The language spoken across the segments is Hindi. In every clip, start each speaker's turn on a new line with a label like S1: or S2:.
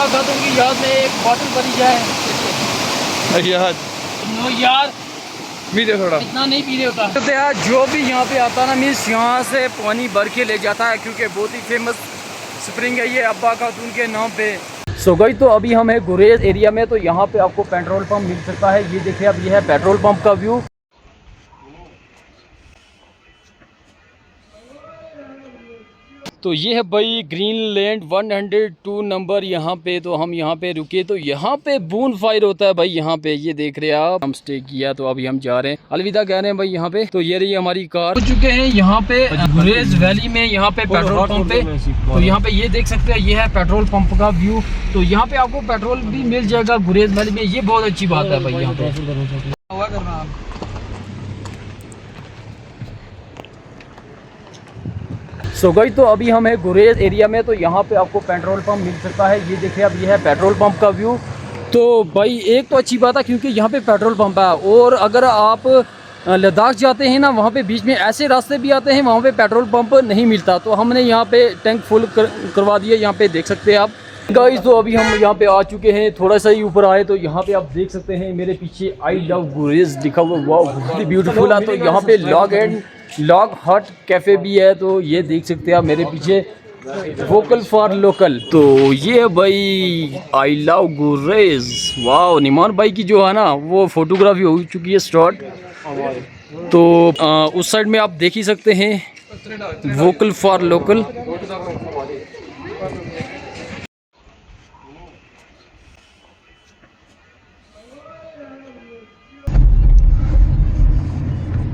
S1: अब्बा खातून की याद में एक बॉटल भरी जाए
S2: यार
S1: नो यार,
S2: मीठे थोड़ा
S1: इतना नहीं पीने होता। तो यार जो भी यहाँ पे आता ना मीन्स यहाँ से पानी भर के ले जाता है, क्योंकि बहुत ही फेमस स्प्रिंग है ये अब्बा खातून के नाम पे। सो गई तो अभी हम है गुरेज एरिया में, तो यहाँ पे आपको पेट्रोल पंप मिल सकता है। ये देखिए अब ये है पेट्रोल पंप का व्यू। तो ये है भाई ग्रीनलैंड 102 नंबर यहाँ पे। तो हम यहाँ पे रुके तो यहाँ पे बून फायर होता है भाई। यहाँ पे ये देख रहे हैं आप, हम स्टे किया तो अभी हम जा रहे हैं, अलविदा कह रहे हैं भाई यहाँ पे। तो ये रही हमारी कार। हो चुके हैं यहाँ पे गुरेज वैली में, यहाँ पे पेट्रोल पंप पे। तो यहाँ पे ये देख सकते हैं, ये है पेट्रोल पंप का व्यू। तो यहाँ पे आपको पेट्रोल भी मिल जाएगा गुरेज वैली में, ये बहुत अच्छी बात है भाई यहाँ पे। सो गई तो अभी हम है गुरेज एरिया में, तो यहाँ पे आपको पेट्रोल पंप मिल सकता है। ये देखिए अब ये है पेट्रोल पंप का व्यू। तो भाई एक तो अच्छी बात है क्योंकि यहाँ पे पेट्रोल पंप है, और अगर आप लद्दाख जाते हैं ना, वहाँ पे बीच में ऐसे रास्ते भी आते हैं वहाँ पे पेट्रोल पंप नहीं मिलता। तो हमने यहाँ पे टैंक फुल करवा दिया, यहाँ पे देख सकते हैं आप गाइस। तो अभी हम यहाँ पे आ चुके हैं, थोड़ा सा ही ऊपर आए तो यहाँ पे आप देख सकते हैं मेरे पीछे आई लव गुरेज लिखा हुआ, वाह बहुत ही ब्यूटीफुल है। तो यहाँ पे लॉग हट कैफ़े भी है। तो ये देख सकते हैं आप मेरे पीछे, वोकल फॉर लोकल। तो ये भाई आई लव गुरेज, वाह निमान भाई की जो है ना वो फोटोग्राफी हो चुकी है स्टार्ट। तो उस साइड में आप देख ही सकते हैं वोकल फॉर लोकल।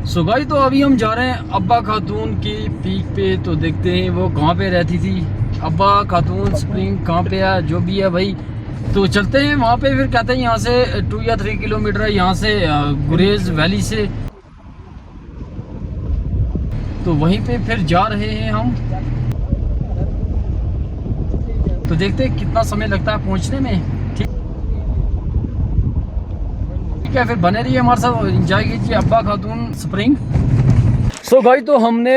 S1: सो भाई तो अभी हम जा रहे हैं अब्बा खातून की पीक पे। तो देखते हैं वो कहाँ पे रहती थी, अब्बा खातून स्प्रिंग कहाँ पे है, जो भी है भाई। तो चलते हैं वहाँ पे, फिर कहते हैं यहाँ से 2 या 3 किलोमीटर है यहाँ से गुरेज वैली से। तो वहीं पे फिर जा रहे हैं हम। तो देखते हैं कितना समय लगता है पहुँचने में। ठीक है, फिर बने रहिए हमारे साथ, एंजॉय कीजिए अब्बा खातून स्प्रिंग। सो भाई तो हमने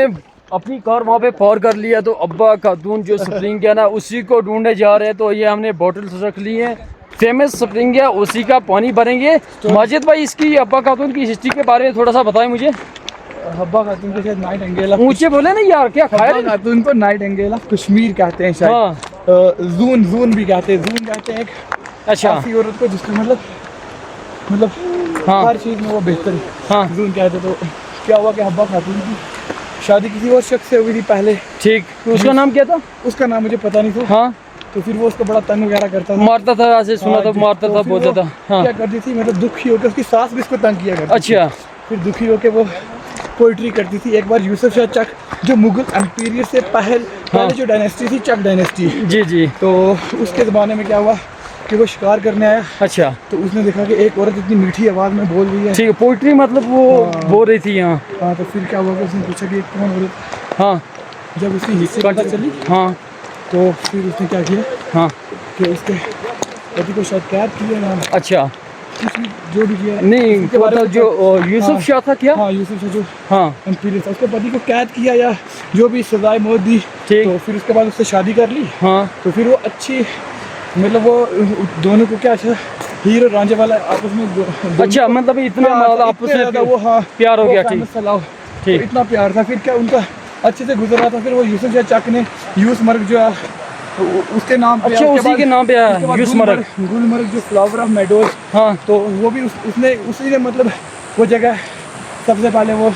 S1: अपनी कार वहाँ पे पार कर लिया। तो अब्बा खातून जो स्प्रिंग है ना उसी को ढूंढने जा रहे हैं। तो ये हमने बोतल्स रख ली है, फेमस स्प्रिंग है, उसी का पानी भरेंगे। तो माजिद भाई इसकी अब्बा खातून की हिस्ट्री के बारे में थोड़ा सा बताएं मुझे।
S3: अब्बा खातून को शायद नाइट एंगेल,
S1: ऊंचे बोले ना यार, क्या खाया
S3: अब्बा खातून को नाइट एंगेल कश्मीर कहते हैं शायद।
S1: हाँ।
S3: जून भी कहते हैं एक
S1: अच्छा
S3: ऐसी औरत को जिसका मतलब
S1: हाँ
S3: हर चीज़ में वो बेहतर है।
S1: हाँ
S3: जून कहते। तो क्या हुआ कि अब्बा खातून की शादी किसी और शख्स से हुई थी पहले।
S1: ठीक, तो उसका नाम क्या था?
S3: उसका नाम मुझे पता नहीं था।
S1: हाँ
S3: तो फिर वो उसको बड़ा तंग वगैरह करता था,
S1: मारता था, ऐसे सुना था, मारता था, बोलता था। हाँ
S3: क्या करती थी, मतलब दुखी होकर उसकी सास भी उसको तंग किया करती।
S1: अच्छा,
S3: फिर दुखी होकर वो पोइट्री करती थी। एक बार यूसुफ शाह चक जो मुगल एम्पीरियर से पहले जो डायनेस्टी थी, चक डायनेस्टी
S1: जी जी,
S3: तो उसके ज़माने में क्या हुआ कि वो शिकार करने आया।
S1: अच्छा,
S3: तो उसने देखा कि एक औरत इतनी मीठी आवाज़ में बोल रही है।
S1: ठीक है, पोइट्री मतलब वो बोल रही थी यहाँ।
S3: हाँ, तो फिर क्या हुआ कि उसने पूछा कि ये कौन औरत।
S1: हाँ,
S3: जब उसकी हिस्से पता चली
S1: हाँ
S3: तो फिर उसने क्या किया
S1: हाँ,
S3: कि उसके पति को शायद कैद किया ना,
S1: अच्छा,
S3: जो भी किया
S1: नहीं पता, जो यूसुफ शाह था क्या?
S3: हाँ, यूसुफ शाह जो
S1: हाँ
S3: एम्पीरियर था, उसके पति को कैद किया या जो भी सजाए मौत दी।
S1: ठीक।
S3: तो फिर उसके बाद उससे शादी कर ली।
S1: हाँ,
S3: तो फिर वो अच्छी, मतलब वो दोनों को क्या अच्छा हीरो रांझे वाला आपस में
S1: अच्छा, मतलब इतना आपस में
S3: वो हाँ
S1: प्यार हो गया। ठीक
S3: ठीक, इतना प्यार था। फिर क्या उनका अच्छे से गुजर रहा था। फिर वो यूसुफ शाह चक ने यूसमर्ग जो है उसके नाम पे,
S1: अच्छा उसी के नाम पे है यूसमर्ग,
S3: गुलमर्ग जो फ्लावर ऑफ मेडोज।
S1: हाँ,
S3: तो वो भी उसने उसी ने मतलब वो जगह सबसे पहले वो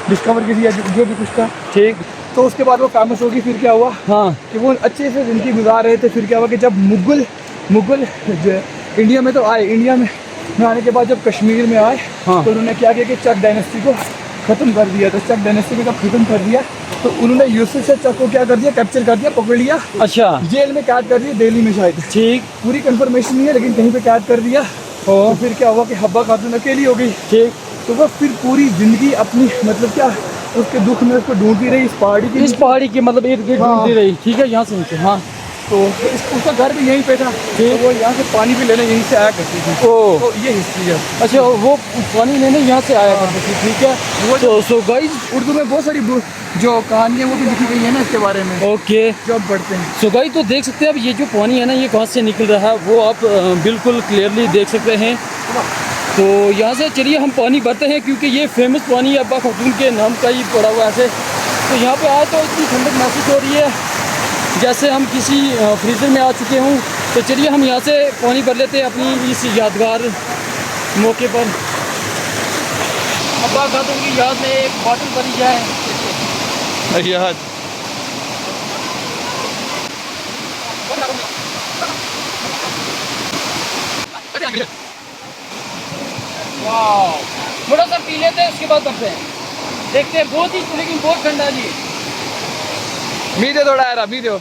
S3: डिस्कवर की थी, जो भी कुछ था।
S1: ठीक।
S3: तो उसके बाद वो फेमस होगी। फिर क्या हुआ
S1: हाँ,
S3: कि वो अच्छे से ज़िंदगी गुजार रहे थे। फिर क्या हुआ कि जब मुगल जो इंडिया में तो आए, इंडिया में आने के बाद जब कश्मीर में आए,
S1: हाँ।
S3: तो उन्होंने क्या किया कि चक डायनेस्टी को ख़त्म कर दिया। तो चक डायनेस्टी को जब ख़त्म कर दिया तो उन्होंने यूसुफ शाह चक को क्या कर दिया, कैप्चर कर दिया, पकड़ लिया।
S1: अच्छा,
S3: जेल में कैद कर दिया, दिल्ली में शायद।
S1: ठीक,
S3: पूरी कंफर्मेशन नहीं है लेकिन कहीं पे कैद कर दिया। तो फिर क्या हुआ कि अब्बा खातून अकेली हो गई।
S1: ठीक।
S3: तो वो फिर पूरी ज़िंदगी अपनी मतलब क्या उसके दुख में उसको ढूंढती रही, इस पहाड़ी
S1: की मतलब इर्द गिर्द ढूंढती रही। ठीक है, यहाँ से नीचे। हाँ,
S3: तो उसका घर भी यहीं पे था, तो वो यहाँ से पानी भी लेने यहीं से आया करती थी।
S1: ओ
S3: तो ये हिस्ट्री है।
S1: अच्छा, वो पानी लेने यहाँ से आया करते थे, ठीक है।
S3: वो
S1: तो सो गाइस,
S3: उर्दू में बहुत सारी जो कहानियाँ वो भी लिखी गई है ना इसके बारे में,
S1: ओके
S3: जो आप पढ़ते हैं।
S1: सो गाइस, तो देख सकते हैं अब ये जो पानी है ना, ये कहाँ से निकल रहा है वो आप बिल्कुल क्लियरली देख सकते हैं। तो यहाँ से चलिए हम पानी भरते हैं, क्योंकि ये फेमस पानी है, अब्बा खातून के नाम का ही पड़ा हुआ है ऐसे। तो यहाँ पे आए तो इतनी ठंडक महसूस हो रही है जैसे हम किसी फ्रीज़र में आ चुके हों। तो चलिए हम यहाँ से पानी भर लेते हैं अपनी इस यादगार मौके पर। अब्बा खातून की याद में एक बॉटल भरी जाए।
S3: याद
S1: वाह, थोड़ा सा पी लेते हैं उसके बाद भरते हैं, देखते हैं। बहुत ही, लेकिन बहुत ठंडा जी।
S3: मीठे थोड़ा यार, मीठे हो।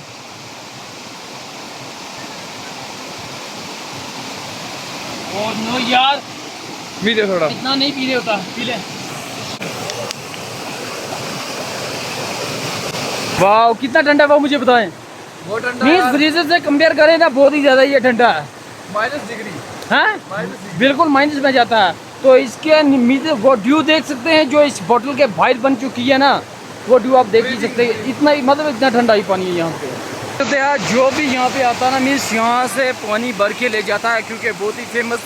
S1: और नो यार,
S3: मीठे थोड़ा।
S1: इतना नहीं पीने होता, पी ले। वाह, कितना ठंडा है वो मुझे बताएं।
S3: बहुत ठंडा
S1: मीन्स
S3: है,
S1: फ्रीजर से कंपेयर करें ना, बहुत ही ज़्यादा ये ठंडा है।
S3: -डिग्री
S1: हाँ, बिल्कुल माइनस में जाता है। तो इसके नीचे वो ड्यू देख सकते हैं जो इस बोतल के बाहर बन चुकी है ना, वो ड्यू आप देख ही सकते हैं। इतना ही, मतलब इतना ठंडा ही पानी है यहाँ पे। तो यार जो भी यहाँ पे आता है ना, मीन्स यहाँ से पानी भर के ले जाता है, क्योंकि बहुत ही फेमस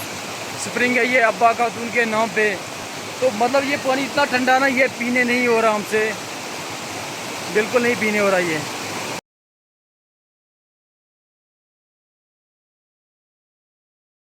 S1: स्प्रिंग है ये अब्बा खातून के नाम पे। तो मतलब ये पानी इतना ठंडा ना, ये पीने नहीं हो रहा हमसे, बिल्कुल नहीं पीने हो रहा ये।